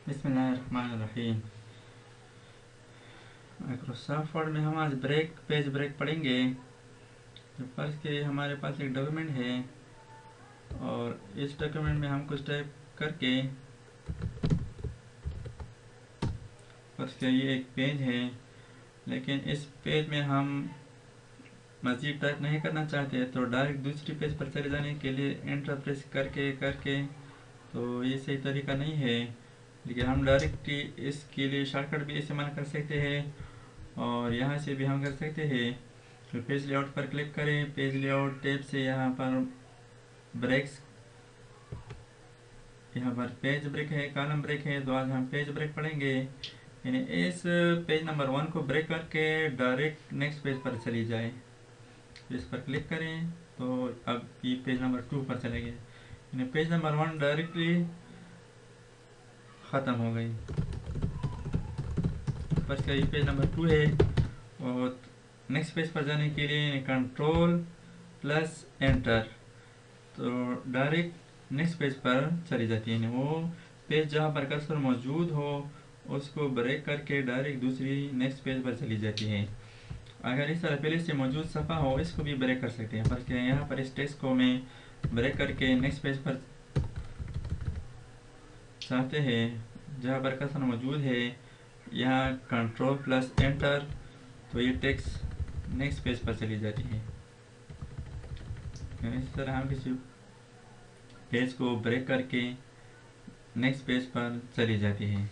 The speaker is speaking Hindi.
बिस्मिल्लाहिर्रहमानिर्रहीम। माइक्रोसॉफ्ट वर्ड में हम आज पेज ब्रेक पढ़ेंगे। तो फर्स्ट के हमारे पास एक डॉक्यूमेंट है और इस डॉक्यूमेंट में हम कुछ टाइप करके फर्स्ट के ये एक पेज है, लेकिन इस पेज में हम मज़ीद टाइप नहीं करना चाहते तो डायरेक्ट दूसरी पेज पर चले जाने के लिए एंटर प्रेस करके तो ये सही तरीका नहीं है। लेकिन हम डायरेक्ट इसके लिए शॉर्टकट भी इस्तेमाल कर सकते हैं और यहाँ से भी हम कर सकते हैं। तो पेज लेआउट पर क्लिक करें, पेज लेआउट टैब से यहाँ पर ब्रेक्स, यहाँ पर पेज ब्रेक है, कॉलम ब्रेक है। तो आज हम पेज ब्रेक पढ़ेंगे, यानी इस पेज नंबर 1 को ब्रेक करके डायरेक्ट नेक्स्ट पेज पर चली जाए। तो इस पर क्लिक करें तो अब ये पेज नंबर 2 पर चले गए, यानी पेज नंबर 1 डायरेक्टली ख़त्म हो गई। बस का ये पेज नंबर 2 है और नेक्स्ट पेज पर जाने के लिए कंट्रोल प्लस एंटर तो डायरेक्ट नेक्स्ट पेज पर चली जाती है। वो पेज जहाँ पर कर्सर मौजूद हो उसको ब्रेक करके डायरेक्ट दूसरी नेक्स्ट पेज पर चली जाती है। अगर इस तरह पहले से मौजूद सफ़ा हो इसको भी ब्रेक कर सकते हैं, पर क्या यहाँ पर इस टेक्स्ट को मैं ब्रेक करके नेक्स्ट पेज पर चाहते हैं जहाँ पर कर्सर मौजूद है, यहाँ कंट्रोल प्लस एंटर तो ये टेक्स्ट नेक्स्ट पेज पर चली जाती है। इस तरह हम किसी पेज को ब्रेक करके नेक्स्ट पेज पर चली जाती है।